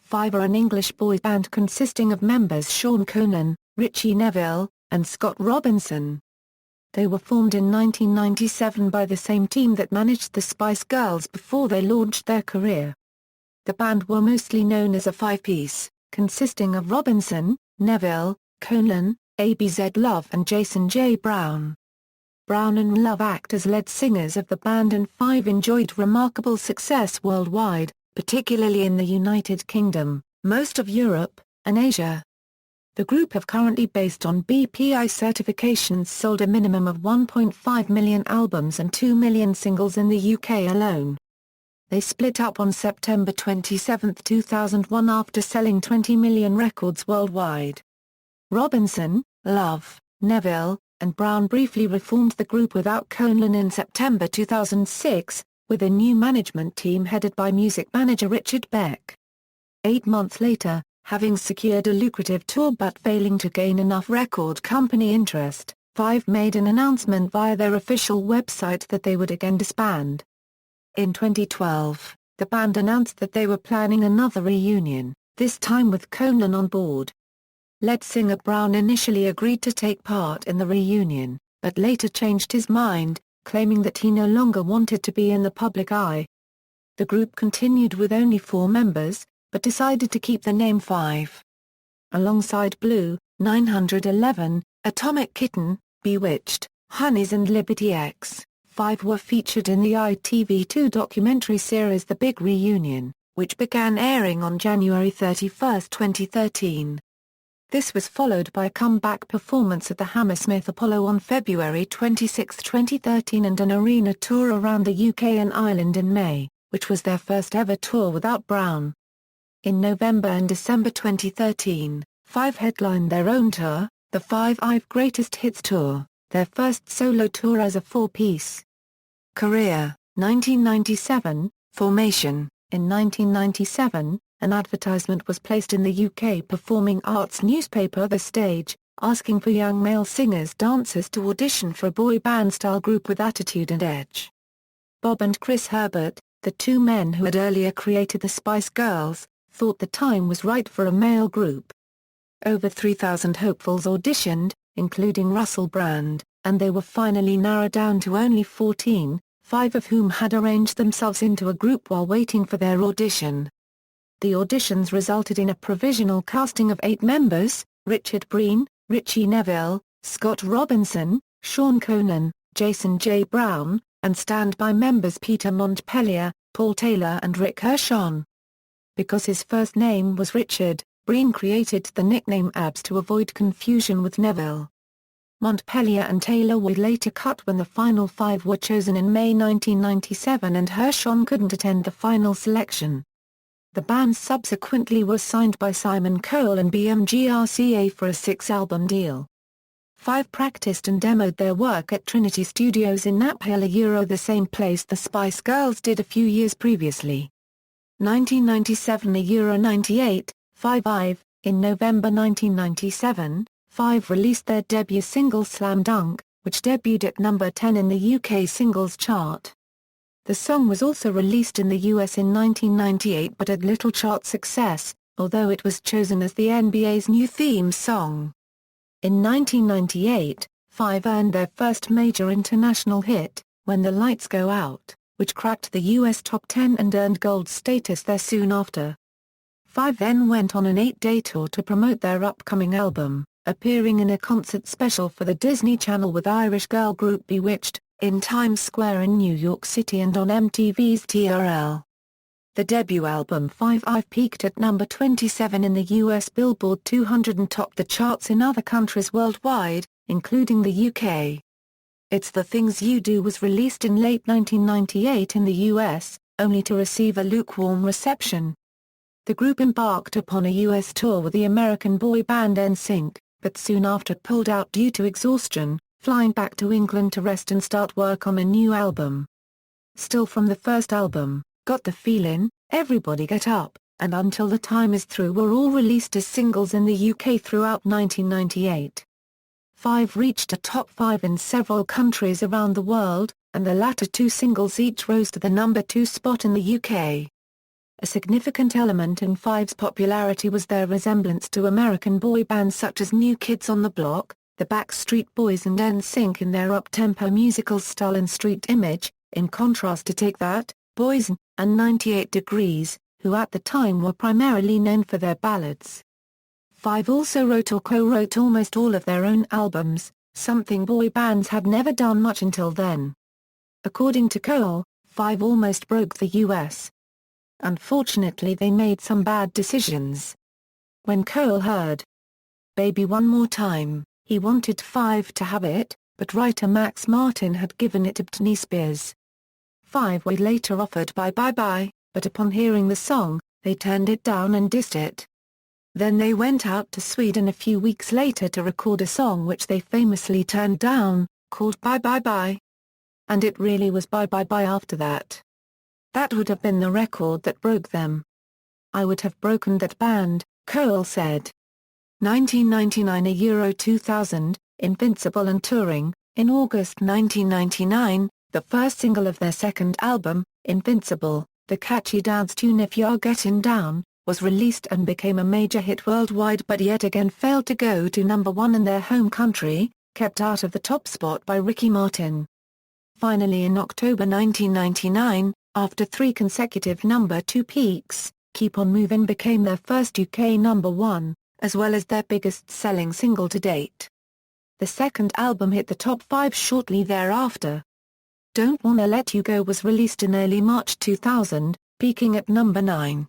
Five are an English boy band consisting of members Sean Conlon, Ritchie Neville, and Scott Robinson. They were formed in 1997 by the same team that managed the Spice Girls before they launched their career. The band were mostly known as a five-piece, consisting of Robinson, Neville, Conlon, Abz Love and Jason J. Brown. Brown and Love act as lead singers of the band, and Five enjoyed remarkable success worldwide, particularly in the United Kingdom, most of Europe, and Asia. The group have currently, based on BPI certifications, sold a minimum of 1.5 million albums and 2 million singles in the UK alone. They split up on September 27, 2001 after selling 20 million records worldwide. Robinson, Love, Neville, and Brown briefly reformed the group without Conlon in September 2006, with a new management team headed by music manager Richard Beck. 8 months later, having secured a lucrative tour but failing to gain enough record company interest, Five made an announcement via their official website that they would again disband. In 2012, the band announced that they were planning another reunion, this time with Conlon on board. Lead singer Brown initially agreed to take part in the reunion, but later changed his mind, claiming that he no longer wanted to be in the public eye. The group continued with only 4 members, but decided to keep the name Five. Alongside Blue, 911, Atomic Kitten, Bewitched, Honeys and Liberty X, Five were featured in the ITV2 documentary series The Big Reunion, which began airing on January 31, 2013. This was followed by a comeback performance at the Hammersmith Apollo on February 26, 2013 and an arena tour around the UK and Ireland in May, which was their first ever tour without Brown. In November and December 2013, Five headlined their own tour, the Five Greatest Hits Tour, their first solo tour as a 4-piece. Career, 1997, Formation. In 1997, an advertisement was placed in the UK performing arts newspaper The Stage, asking for young male singers-dancers to audition for a boy band-style group with attitude and edge. Bob and Chris Herbert, the two men who had earlier created the Spice Girls, thought the time was right for a male group. Over 3,000 hopefuls auditioned, including Russell Brand, and they were finally narrowed down to only 14, 5 of whom had arranged themselves into a group while waiting for their audition. The auditions resulted in a provisional casting of 8 members: Richard Breen, Ritchie Neville, Scott Robinson, Sean Conlon, Jason J. Brown, and standby members Peter Montpellier, Paul Taylor and Rick Hershon. Because his first name was Richard, Breen created the nickname Abz to avoid confusion with Neville. Montpellier and Taylor were later cut when the final 5 were chosen in May 1997 and Hershon couldn't attend the final selection. The band subsequently was signed by Simon Cowell and BMG RCA for a 6-album deal. Five practiced and demoed their work at Trinity Studios in Nap Hill, the same place the Spice Girls did a few years previously. 1997 98, Five. In November 1997, Five released their debut single Slam Dunk, which debuted at number 10 in the UK singles chart. The song was also released in the US in 1998 but had little chart success, although it was chosen as the NBA's new theme song. In 1998, Five earned their first major international hit, When the Lights Go Out, which cracked the US top 10 and earned gold status there soon after. Five then went on an 8-day tour to promote their upcoming album, appearing in a concert special for the Disney Channel with Irish girl group Bewitched, in Times Square in New York City and on MTV's TRL. The debut album Five peaked at number 27 in the US Billboard 200 and topped the charts in other countries worldwide, including the UK. It's the Things You Do was released in late 1998 in the US, only to receive a lukewarm reception. The group embarked upon a US tour with the American boy band NSYNC, but soon after pulled out due to exhaustion, flying back to England to rest and start work on a new album. Still from the first album, Got the Feelin', Everybody Get Up, and Until the Time Is Through were all released as singles in the UK throughout 1998. Five reached a top 5 in several countries around the world, and the latter 2 singles each rose to the number 2 spot in the UK. A significant element in Five's popularity was their resemblance to American boy bands such as New Kids on the Block, the Backstreet Boys and NSYNC in their up-tempo musical style and street image, in contrast to Take That, Boyz and 98 Degrees, who at the time were primarily known for their ballads. Five also wrote or co-wrote almost all of their own albums, something boy bands had never done much until then. According to Cole, Five almost broke the U.S. Unfortunately, they made some bad decisions. When Cole heard Baby One More Time, he wanted Five to have it, but writer Max Martin had given it to Britney Spears. Five were later offered Bye Bye Bye, but upon hearing the song, they turned it down and dissed it. Then they went out to Sweden a few weeks later to record a song which they famously turned down, called Bye Bye Bye. And it really was Bye Bye Bye after that. That would have been the record that broke them. I would have broken that band, Cole said. 1999 Euro 2000, Invincible and touring. In August 1999, the first single of their second album, Invincible, the catchy dance tune If You're Getting Down, was released and became a major hit worldwide but yet again failed to go to number one in their home country, kept out of the top spot by Ricky Martin. Finally in October 1999, after 3 consecutive number 2 peaks, Keep On Movin' became their first UK number 1, as well as their biggest-selling single to date. The second album hit the top 5 shortly thereafter. Don't Wanna Let You Go was released in early March 2000, peaking at number 9.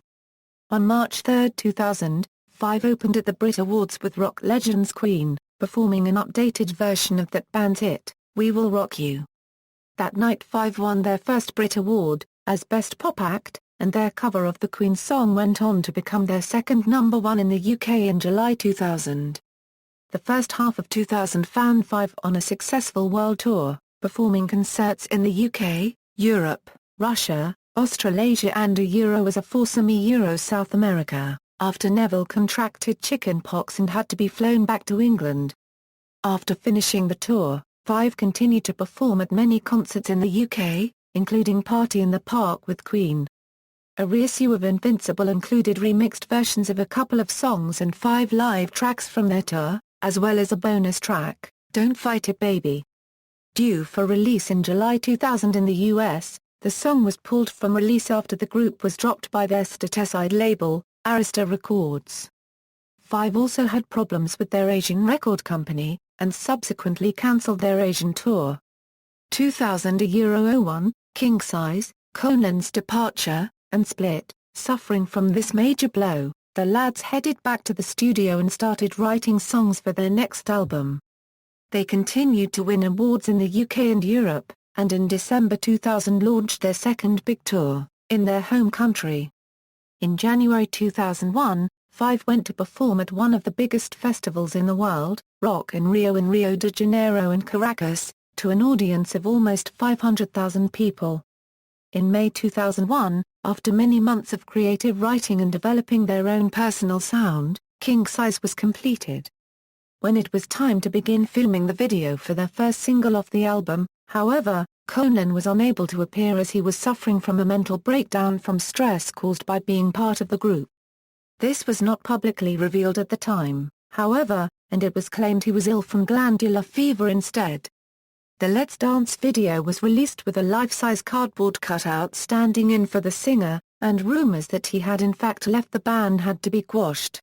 On March 3, 2000, Five opened at the Brit Awards with rock legends Queen, performing an updated version of that band's hit, We Will Rock You. That night Five won their first Brit Award, as Best Pop Act, and their cover of the Queen song went on to become their second number 1 in the UK in July 2000. The first half of 2000 found Five on a successful world tour, performing concerts in the UK, Europe, Russia, Australasia and as a foursome South America, after Neville contracted chickenpox and had to be flown back to England. After finishing the tour, Five continued to perform at many concerts in the UK, including Party in the Park with Queen. A reissue of Invincible included remixed versions of a couple of songs and 5 live tracks from their tour, as well as a bonus track, Don't Fight It Baby. Due for release in July 2000 in the US, the song was pulled from release after the group was dropped by their stateside label, Arista Records. Five also had problems with their Asian record company, and subsequently cancelled their Asian tour. 2000 Euro 01, King Size, Conlon's departure, and split. Suffering from this major blow, the lads headed back to the studio and started writing songs for their next album. They continued to win awards in the UK and Europe, and in December 2000 launched their second big tour, in their home country. In January 2001, Five went to perform at one of the biggest festivals in the world, Rock in Rio de Janeiro and Caracas, to an audience of almost 500,000 people. In May 2001, after many months of creative writing and developing their own personal sound, King Size was completed. When it was time to begin filming the video for their first single off the album, however, Conlon was unable to appear as he was suffering from a mental breakdown from stress caused by being part of the group. This was not publicly revealed at the time, however, and it was claimed he was ill from glandular fever instead. The Let's Dance video was released with a life-size cardboard cutout standing in for the singer, and rumors that he had in fact left the band had to be quashed.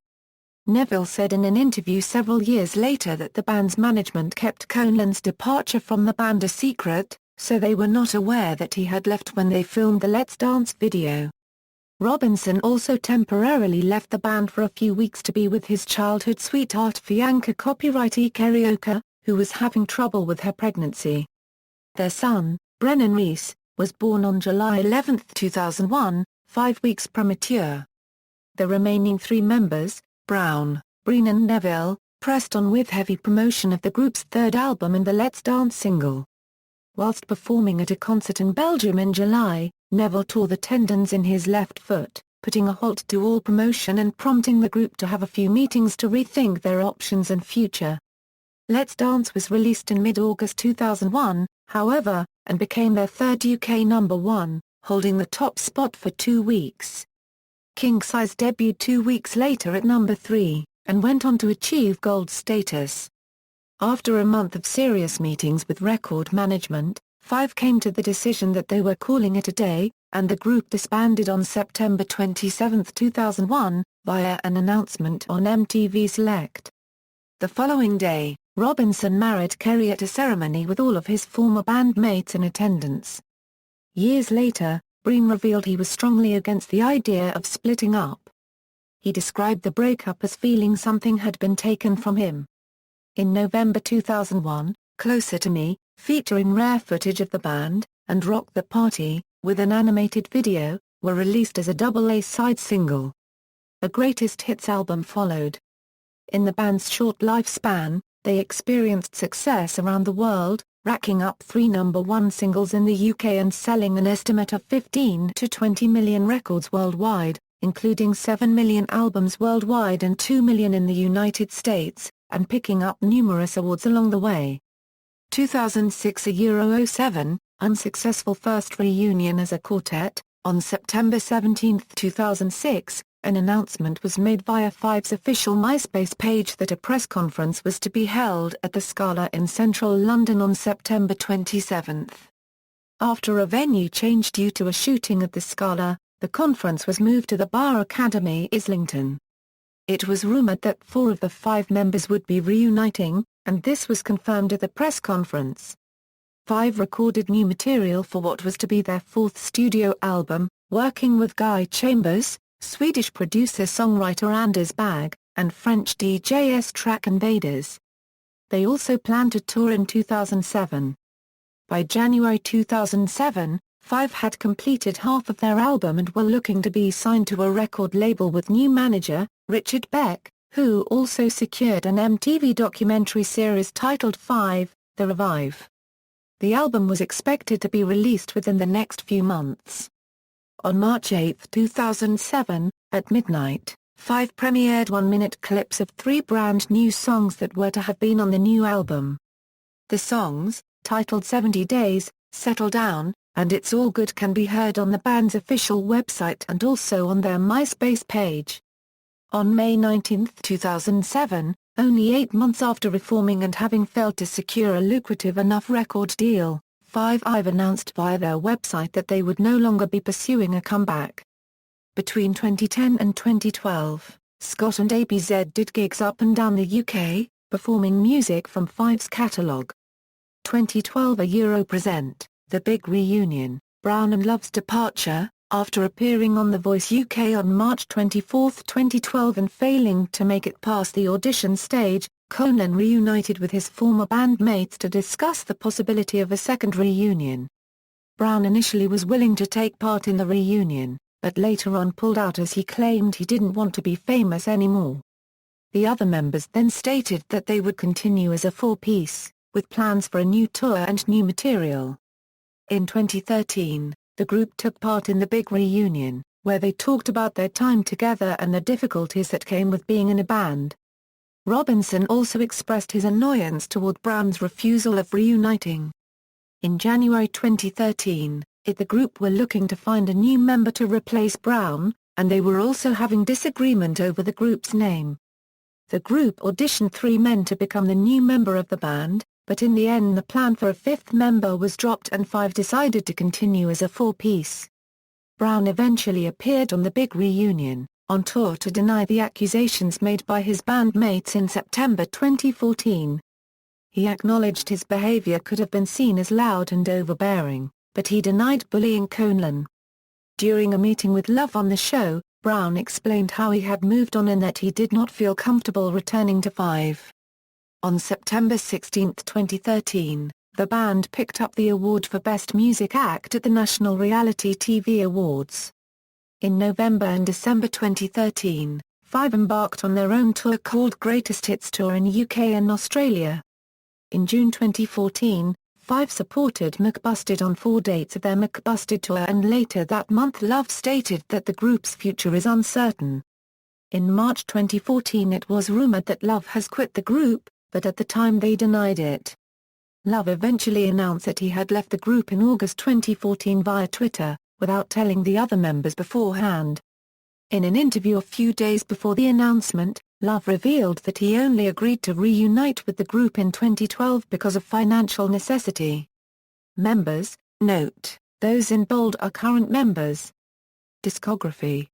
Neville said in an interview several years later that the band's management kept Conlon's departure from the band a secret, so they were not aware that he had left when they filmed the Let's Dance video. Robinson also temporarily left the band for a few weeks to be with his childhood sweetheart Bianca copywriter Carioca, who was having trouble with her pregnancy. Their son, Brennan Reese, was born on July 11, 2001, 5 weeks premature. The remaining 3 members, Brown, Breen and Neville, pressed on with heavy promotion of the group's third album and the Let's Dance single. Whilst performing at a concert in Belgium in July, Neville tore the tendons in his left foot, putting a halt to all promotion and prompting the group to have a few meetings to rethink their options and future. Let's Dance was released in mid-August 2001, however, and became their third UK number 1, holding the top spot for 2 weeks. King Size debuted 2 weeks later at number 3, and went on to achieve gold status. After a month of serious meetings with record management, Five came to the decision that they were calling it a day, and the group disbanded on September 27, 2001, via an announcement on MTV Select. The following day, Robinson married Kerry at a ceremony with all of his former bandmates in attendance. Years later, Breen revealed he was strongly against the idea of splitting up. He described the breakup as feeling something had been taken from him. In November 2001, Closer to Me, featuring rare footage of the band, and Rock the Party, with an animated video, were released as a double-A side single. A greatest hits album followed. In the band's short lifespan, they experienced success around the world, racking up 3 number-1 singles in the UK and selling an estimate of 15 to 20 million records worldwide, including 7 million albums worldwide and 2 million in the United States, and picking up numerous awards along the way. 2006 A 07, unsuccessful first reunion as a quartet. On September 17, 2006, an announcement was made via Five's official MySpace page that a press conference was to be held at the Scala in central London on September 27. After a venue change due to a shooting at the Scala, the conference was moved to the Bar Academy, Islington. It was rumoured that 4 of the 5 members would be reuniting, and this was confirmed at the press conference. Five recorded new material for what was to be their 4th studio album, working with Guy Chambers, Swedish producer-songwriter Anders Bagge, and French DJ Track Invaders. They also planned to tour in 2007. By January 2007, Five had completed half of their album and were looking to be signed to a record label with new manager, Richard Beck, who also secured an MTV documentary series titled Five, The Revive. The album was expected to be released within the next few months. On March 8, 2007, at midnight, Five premiered 1-minute clips of 3 brand new songs that were to have been on the new album. The songs, titled 70 Days, Settle Down, and It's All Good, can be heard on the band's official website and also on their MySpace page. On May 19, 2007, only 8 months after reforming and having failed to secure a lucrative enough record deal, Five announced via their website that they would no longer be pursuing a comeback. Between 2010 and 2012, Scott and Abz did gigs up and down the UK, performing music from Five's catalogue. 2012 A Euro present, The Big Reunion, Brown and Love's departure. After appearing on The Voice UK on March 24, 2012 and failing to make it past the audition stage, Conlon reunited with his former bandmates to discuss the possibility of a second reunion. Brown initially was willing to take part in the reunion, but later on pulled out as he claimed he didn't want to be famous anymore. The other members then stated that they would continue as a 4-piece, with plans for a new tour and new material. In 2013, the group took part in The Big Reunion, where they talked about their time together and the difficulties that came with being in a band. Robinson also expressed his annoyance toward Brown's refusal of reuniting. In January 2013, the group were looking to find a new member to replace Brown, and they were also having disagreement over the group's name. The group auditioned 3 men to become the new member of the band, but in the end the plan for a 5th member was dropped and Five decided to continue as a 4-piece. Brown eventually appeared on The Big Reunion, on tour to deny the accusations made by his bandmates in September 2014. He acknowledged his behavior could have been seen as loud and overbearing, but he denied bullying Conlon. During a meeting with Love on the show, Brown explained how he had moved on and that he did not feel comfortable returning to Five. On September 16, 2013, the band picked up the award for Best Music Act at the National Reality TV Awards. In November and December 2013, Five embarked on their own tour called Greatest Hits Tour in UK and Australia. In June 2014, Five supported McBusted on 4 dates of their McBusted tour, and later that month Love stated that the group's future is uncertain. In March 2014 it was rumoured that Love has quit the group, but at the time they denied it. Love eventually announced that he had left the group in August 2014 via Twitter, without telling the other members beforehand. In an interview a few days before the announcement, Love revealed that he only agreed to reunite with the group in 2012 because of financial necessity. Members, note, those in bold are current members. Discography: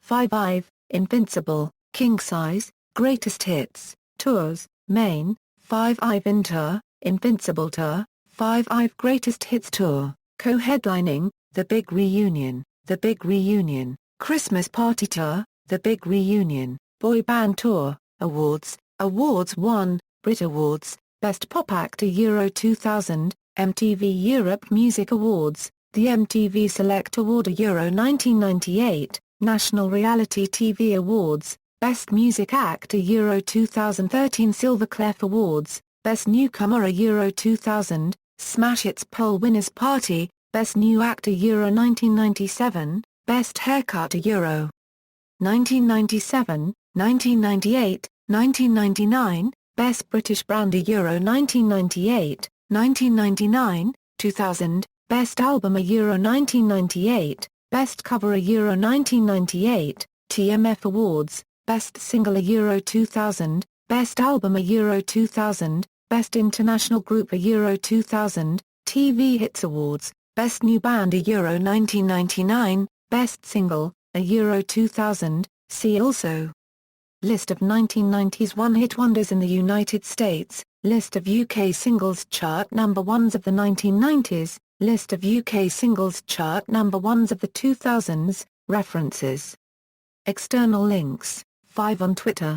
5 Invincible, King Size, Greatest Hits, Tours, Main, 5 Inter, Invincible Tour, 5 Greatest Hits Tour, co-headlining, The Big Reunion, The Big Reunion, Christmas Party Tour, The Big Reunion, Boy Band Tour, Awards, Awards 1, Brit Awards, Best Pop Act Euro 2000, MTV Europe Music Awards, the MTV Select Award Euro 1998, National Reality TV Awards, Best Music Act Euro 2013 Silver Clef Awards, Best Newcomer Euro 2000, Smash Hits Poll Winners Party, Best New Actor Euro 1997, Best Haircut Euro 1997, 1998, 1999, Best British Brand Euro 1998, 1999, 2000, Best Album Euro 1998, Best Cover Euro 1998, TMF Awards, Best Single Euro 2000, Best Album Euro 2000, Best International Group Euro 2000, TV Hits Awards, Best New Band Euro 1999, Best Single, Euro 2000, see also. List of 1990s one-hit wonders in the United States, List of UK singles chart number ones of the 1990s, List of UK singles chart number ones of the 2000s, references. External links, 5 on Twitter.